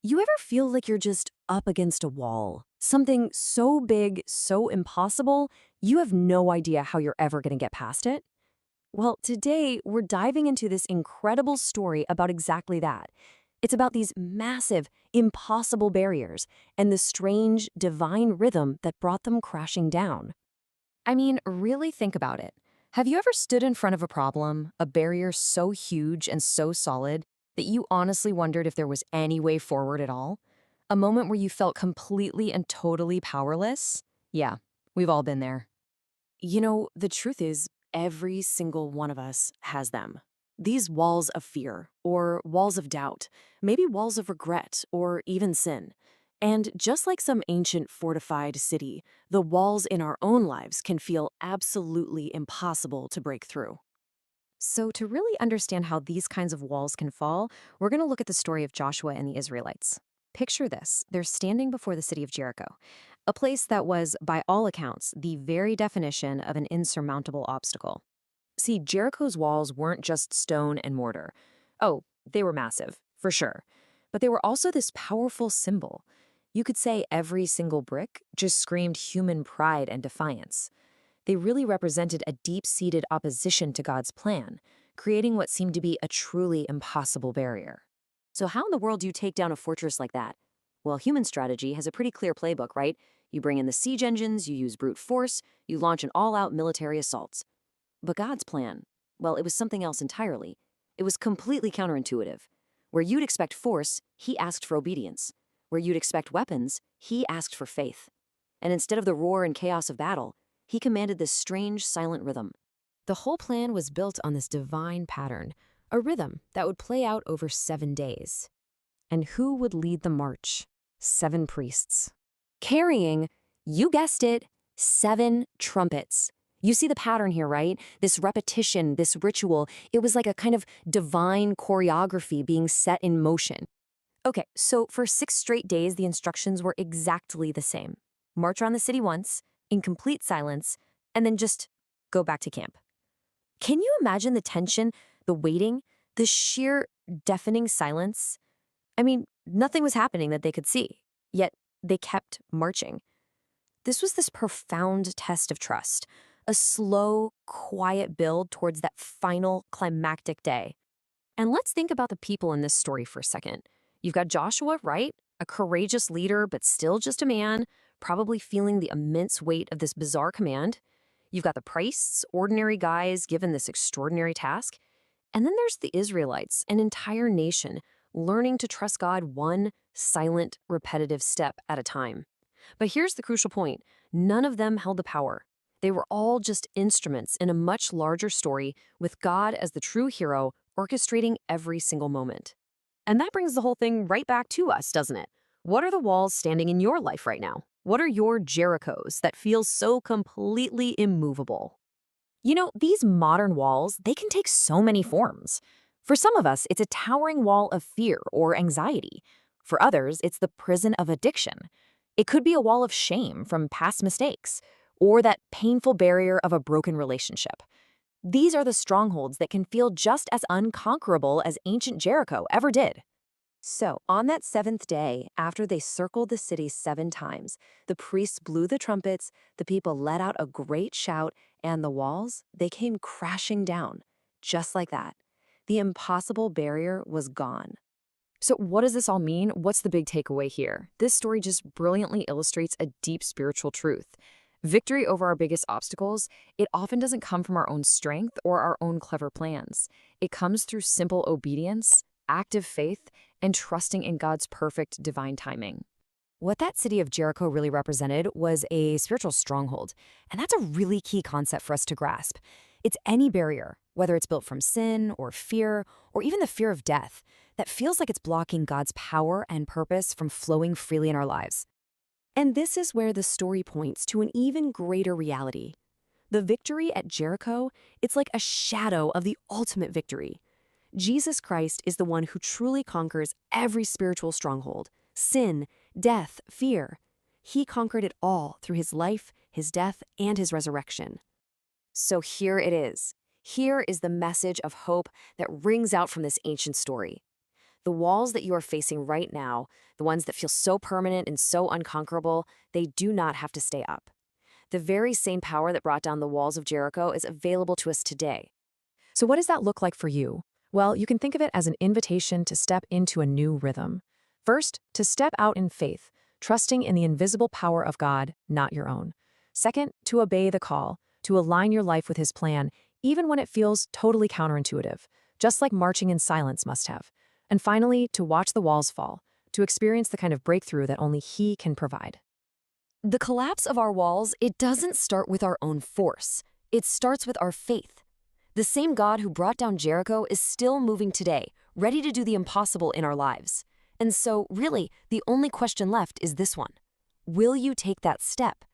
You ever feel like you're just up against a wall? Something so big, so impossible, you have no idea how you're ever going to get past it? Well, today we're diving into this incredible story about exactly that. It's about these massive, impossible barriers and the strange, divine rhythm that brought them crashing down. I mean, really think about it. Have you ever stood in front of a problem, a barrier so huge and so solid that you honestly wondered if there was any way forward at all? A moment where you felt completely and totally powerless? Yeah, we've all been there. The truth is, every single one of us has them. These walls of fear, or walls of doubt, maybe walls of regret, or even sin. And just like some ancient fortified city, the walls in our own lives can feel absolutely impossible to break through. So, to really understand how these kinds of walls can fall, we're going to look at the story of Joshua and the Israelites. Picture this: they're standing before the city of Jericho, a place that was, by all accounts, the very definition of an insurmountable obstacle. See, Jericho's walls weren't just stone and mortar. Oh, they were massive, for sure. But they were also this powerful symbol. You could say every single brick just screamed human pride and defiance. They really represented a deep-seated opposition to God's plan, creating what seemed to be a truly impossible barrier. So how in the world do you take down a fortress like that? Well, human strategy has a pretty clear playbook, right? You bring in the siege engines, you use brute force, you launch an all-out military assault. But God's plan, well, it was something else entirely. It was completely counterintuitive. Where you'd expect force, he asked for obedience. Where you'd expect weapons, he asked for faith. And instead of the roar and chaos of battle, he commanded this strange, silent rhythm. The whole plan was built on this divine pattern, a rhythm that would play out over 7 days. And who would lead the march? 7 priests. Carrying, you guessed it, 7 trumpets. You see the pattern here, right? This repetition, this ritual, it was like a kind of divine choreography being set in motion. Okay, so for 6 straight days, the instructions were exactly the same. March around the city once, in complete silence, and then just go back to camp. Can you imagine the tension, the waiting, the sheer deafening silence? I mean, nothing was happening that they could see, yet they kept marching. This was this profound test of trust, a slow, quiet build towards that final climactic day. And let's think about the people in this story for a second. You've got Joshua, right? A courageous leader, but still just a man, probably feeling the immense weight of this bizarre command. You've got the priests, ordinary guys given this extraordinary task. And then there's the Israelites, an entire nation, learning to trust God one silent, repetitive step at a time. But here's the crucial point. None of them held the power. They were all just instruments in a much larger story, with God as the true hero, orchestrating every single moment. And that brings the whole thing right back to us, doesn't it? What are the walls standing in your life right now? What are your Jerichos that feel so completely immovable? These modern walls, they can take so many forms. For some of us, it's a towering wall of fear or anxiety. For others, it's the prison of addiction. It could be a wall of shame from past mistakes, or that painful barrier of a broken relationship. These are the strongholds that can feel just as unconquerable as ancient Jericho ever did. So, on that 7th day, after they circled the city 7 times, the priests blew the trumpets, the people let out a great shout, and the walls, they came crashing down. Just like that. The impossible barrier was gone. So what does this all mean? What's the big takeaway here? This story just brilliantly illustrates a deep spiritual truth. Victory over our biggest obstacles, it often doesn't come from our own strength or our own clever plans. It comes through simple obedience, active faith, and trusting in God's perfect divine timing. What that city of Jericho really represented was a spiritual stronghold, and that's a really key concept for us to grasp. It's any barrier, whether it's built from sin or fear, or even the fear of death, that feels like it's blocking God's power and purpose from flowing freely in our lives. And this is where the story points to an even greater reality. The victory at Jericho, it's like a shadow of the ultimate victory. Jesus Christ is the one who truly conquers every spiritual stronghold: sin, death, fear. He conquered it all through his life, his death, and his resurrection. So here it is. Here is the message of hope that rings out from this ancient story. The walls that you are facing right now, the ones that feel so permanent and so unconquerable, they do not have to stay up. The very same power that brought down the walls of Jericho is available to us today. So, what does that look like for you? Well, you can think of it as an invitation to step into a new rhythm. First, to step out in faith, trusting in the invisible power of God, not your own. Second, to obey the call, to align your life with His plan, even when it feels totally counterintuitive, just like marching in silence must have. And finally, to watch the walls fall, to experience the kind of breakthrough that only He can provide. The collapse of our walls, it doesn't start with our own force. It starts with our faith. The same God who brought down Jericho is still moving today, ready to do the impossible in our lives. And so, really, the only question left is this one. Will you take that step?